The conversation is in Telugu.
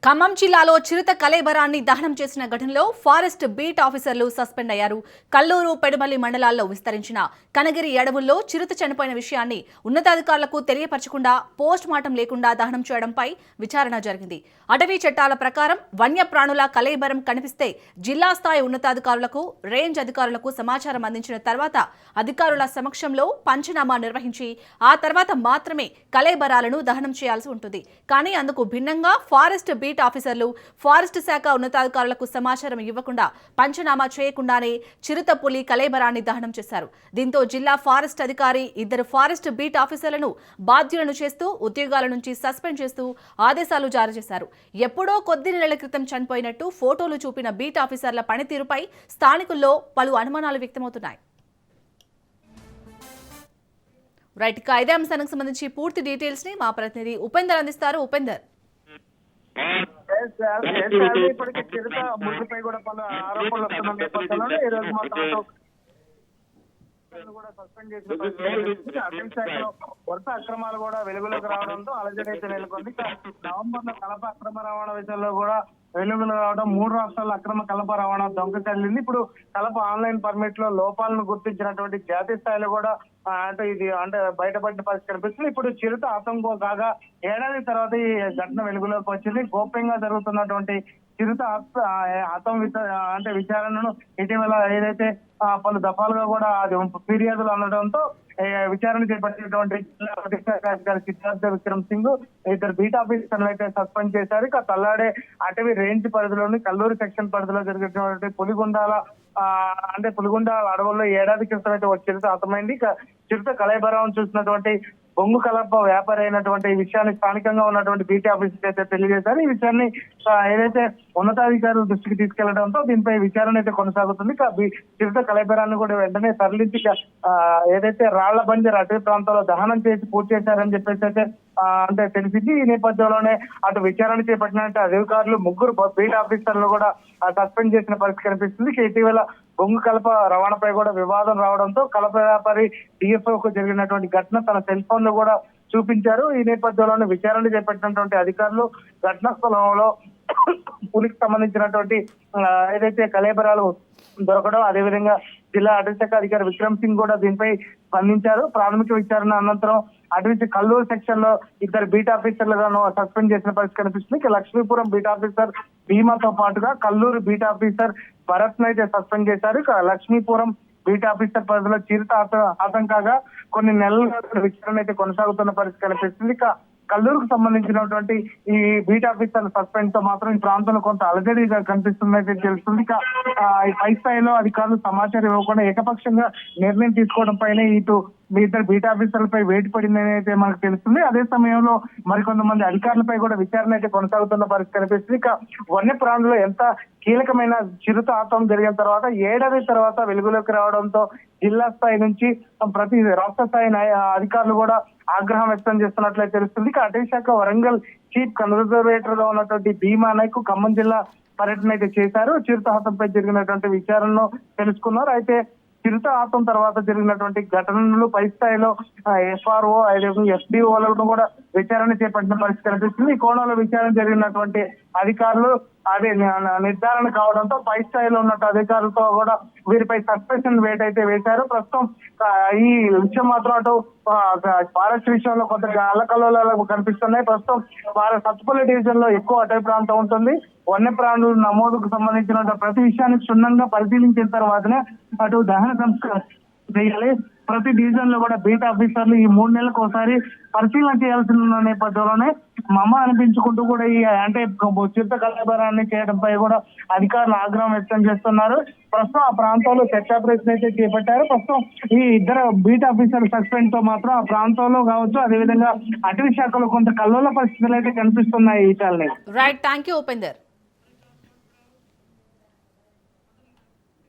ఖమ్మం జిల్లాలో చిరుత కళేబరాన్ని దహనం చేసిన ఘటనలో ఫారెస్ట్ బీట్ ఆఫీసర్లు సస్పెండ్ అయ్యారు. కల్లూరు, పెడుమల్లి మండలాల్లో విస్తరించిన కనగిరి అడవుల్లో చిరుత చనిపోయిన విషయాన్ని ఉన్నతాధికారులకు తెలియపరచకుండా పోస్ట్ మార్టం లేకుండా దహనం చేయడంపై విచారణ జరిగింది. అటవీ చట్టాల ప్రకారం వన్యప్రాణుల కళేబరం కనిపిస్తే జిల్లా స్థాయి ఉన్నతాధికారులకు, రేంజ్ అధికారులకు సమాచారం అందించిన తర్వాత అధికారుల సమక్షంలో పంచనామా నిర్వహించి ఆ తర్వాత మాత్రమే కళేబరాలను దహనం చేయాల్సి ఉంటుంది. కానీ అందుకు భిన్నంగా ఫారెస్ట్ బీట్ ఆఫీసర్లు ఫారెస్ట్ శాఖ ఉన్నతాధికారులకు సమాచారం ఇవ్వకుండా పంచనామా చేయకుండానే చిరుత పులి కళేబరాన్ని దహనం చేశారు. దీంతో జిల్లా ఫారెస్ట్ అధికారి ఇద్దరు ఫారెస్ట్ బీట్ ఆఫీసర్లను బాధ్యులను చేస్తూ ఉద్యోగాల నుంచి సస్పెండ్ చేస్తూ ఆదేశాలు జారీ చేశారు. ఎప్పుడో కొద్ది నెలల క్రితం చనిపోయినట్టు ఫోటోలు చూపిన బీట్ ఆఫీసర్ల పనితీరుపై స్థానికుల్లో పలు అనుమానాలు వ్యక్తమవుతున్నాయి. రైట్, ఇక ఇదే అంశానికి సంబంధించి పూర్తి డీటెయిల్స్ ని మా ప్రతినిధి ఉపేందర్ అందిస్తారు. ఉపేందర్, ఇప్పటికీ చిరుత ముగ్గుపై కూడా పలు ఆరోపణలు వస్తున్న నేపథ్యంలో ఈ రోజు మాత్రం కూడా సస్పెండ్ చేసిన అటవీ శాఖలో వరుస అక్రమాలు కూడా వెలుగులోకి రావడంతో అలజడి అయితే నెలకొంది. నవంబర్ లో కలప అక్రమ రవాణా విషయంలో కూడా వెలుగులు రావడం, 3 రాష్ట్రాల్లో అక్రమ కలప రవాణా దొంగ తల్లింది. ఇప్పుడు కలప ఆన్లైన్ పర్మిట్ లో లోపాలను గుర్తించినటువంటి జాతీయ స్థాయిలో కూడా బయటపడిన పరిస్థితి కనిపిస్తుంది. ఇప్పుడు చిరుత ఆతంకం కాగా ఏడాది తర్వాత ఈ ఘటన వెలుగులోకి వచ్చింది. గోప్యంగా జరుగుతున్నటువంటి చిరుత విచారణను ఇటీవల ఏదైతే పలు దఫాలుగా కూడా అది ఫిర్యాదులు అనడంతో విచారణ చేపట్టినటువంటి జిల్లా అధికారి సిద్ధార్థ విక్రమ్ సింగ్ ఇద్దరు బీట్ ఆఫీసర్లు అయితే సస్పెండ్ చేశారు. ఇక తల్లాడే అటవీ రేంజ్ పరిధిలోని కల్లూరు సెక్షన్ పరిధిలో జరిగినటువంటి పులిగొండ అడవుల్లో ఏడాది క్రితం అయితే ఒక చిరుత హతమైంది. ఇక చిరుత కళేబరం చూసినటువంటి బొంగు కలప వ్యాపారి అయినటువంటి ఈ విషయాన్ని స్థానికంగా ఉన్నటువంటి బీటీ ఆఫీసర్ అయితే తెలియజేశారు. ఈ విషయాన్ని ఏదైతే ఉన్నతాధికారుల దృష్టికి తీసుకెళ్లడంతో దీనిపై విచారణ అయితే కొనసాగుతుంది. చిరుత కళేబరాన్ని కూడా వెంటనే తరలించి ఏదైతే రాళ్ల బంజర్ అటవీ ప్రాంతంలో దహనం చేసి పూర్తి చేశారని చెప్పేసి అయితే తెలిసింది. ఈ నేపథ్యంలోనే అటు విచారణ చేపట్టినట్టు అధికారులు ముగ్గురు బీట్ ఆఫీసర్లు కూడా సస్పెండ్ చేసిన పరిస్థితి కనిపిస్తుంది. ఇటీవల బొంగు కలప రవాణాపై కూడా వివాదం రావడంతో కలప వ్యాపారి డిఎఫ్ఓకు జరిగినటువంటి ఘటన తన సెల్ ఫోన్ లో కూడా చూపించారు. ఈ నేపథ్యంలోనే విచారణ చేపట్టినటువంటి అధికారులు ఘటనా స్థలంలో పులికి సంబంధించినటువంటి ఏదైతే కళేబరాలు దొరకడం, అదేవిధంగా జిల్లా అటవీ శాఖ అధికారి విక్రమ్ సింగ్ కూడా దీనిపై స్పందించారు. ప్రాథమిక విచారణ అనంతరం అటవీ కల్లూరు సెక్షన్ లో ఇద్దరు బీట్ ఆఫీసర్లుగాను సస్పెండ్ చేసిన పరిస్థితి కనిపిస్తుంది. లక్ష్మీపురం బీట్ ఆఫీసర్ భీమాతో పాటుగా కల్లూరు బీట్ ఆఫీసర్ భరత్ అయితే సస్పెండ్ చేశారు. లక్ష్మీపురం బీట్ ఆఫీసర్ పరిధిలో చిరుత ఆతంకాగా కొన్ని నెలలుగా విచారణ అయితే కొనసాగుతున్న పరిస్థితి కనిపిస్తుంది. కల్లూరుకు సంబంధించినటువంటి ఈ బీట్ ఆఫీసర్ సస్పెండ్ తో మాత్రం ఈ ప్రాంతంలో కొంత అలజడిగా కనిపిస్తుందైతే తెలుస్తుంది. ఈ పై స్థాయిలో అధికారులు సమాచారం ఇవ్వకుండా ఏకపక్షంగా నిర్ణయం తీసుకోవడం పైన ఇద్దరు బీట్ ఆఫీసర్లపై వేటు పడిందని అయితే మనకు తెలుస్తుంది. అదే సమయంలో మరికొంతమంది అధికారులపై కూడా విచారణ అయితే కొనసాగుతున్న పరిస్థితి కనిపిస్తుంది. వన్యప్రాణులు ఎంత కీలకమైన చిరుత ఆతం జరిగిన తర్వాత ఏడాది తర్వాత వెలుగులోకి రావడంతో జిల్లా స్థాయి నుంచి ప్రతి రాష్ట్ర స్థాయి అధికారులు కూడా ఆగ్రహం వ్యక్తం చేస్తున్నట్లయితే తెలుస్తుంది. అటవీ శాఖ వరంగల్ చీఫ్ కన్జర్వేటర్ గా ఉన్నటువంటి భీమా నాయక్ ఖమ్మం జిల్లా పర్యటన అయితే చేశారు. చిరుత హతంపై జరిగినటువంటి విచారణను తెలుసుకున్నారు. అయితే చిరుత ఆతం తర్వాత జరిగినటువంటి ఘటనలు పై స్థాయిలో ఎఫ్ఆర్ఓ ఎఫ్డిఓలను కూడా విచారణ చేపట్టిన పరిస్థితి కనిపిస్తుంది. ఈ కోణంలో విచారణ జరిగినటువంటి అధికారులు నిర్ధారణ కావడంతో పై స్థాయిలో ఉన్న అధికారులతో కూడా వీరిపై సస్పెన్షన్ వేట్ అయితే వేశారు. ప్రస్తుతం ఈ విషయం మాత్రం అటు ఫారెస్ట్ విషయంలో కొంత అల్లకల్లోలాలు కనిపిస్తున్నాయి. ప్రస్తుతం సత్తుపల్లి డివిజన్ లో ఎక్కువ అటవీ ప్రాంతం ఉంటుంది. వన్యప్రాణుల నమోదుకు సంబంధించిన ప్రతి విషయాన్ని క్షుణ్ణంగా పరిశీలించిన తర్వాతనే అటు దహన సంస్కారం చేయాలి. ప్రతి డివిజన్ లో కూడా బీట్ ఆఫీసర్లు ఈ 3 నెలలకు ఒకసారి పరిశీలన చేయాల్సి ఉన్న నేపథ్యంలోనే అనిపించుకుంటూ కూడా ఈ చిరుత కళేబరాన్ని చేయడంపై కూడా అధికారులు ఆగ్రహం వ్యక్తం చేస్తున్నారు. ప్రస్తుతం ఆ ప్రాంతంలో సెర్చ్ ఆపరేషన్ అయితే చేపట్టారు. ప్రస్తుతం ఈ ఇద్దరు బీట్ ఆఫీసర్ సస్పెండ్ తో మాత్రం ఆ ప్రాంతంలో కావచ్చు, అదేవిధంగా అటవీ శాఖలో కొంత కల్లోల పరిస్థితులు అయితే కనిపిస్తున్నాయి. Right, thank you Upender.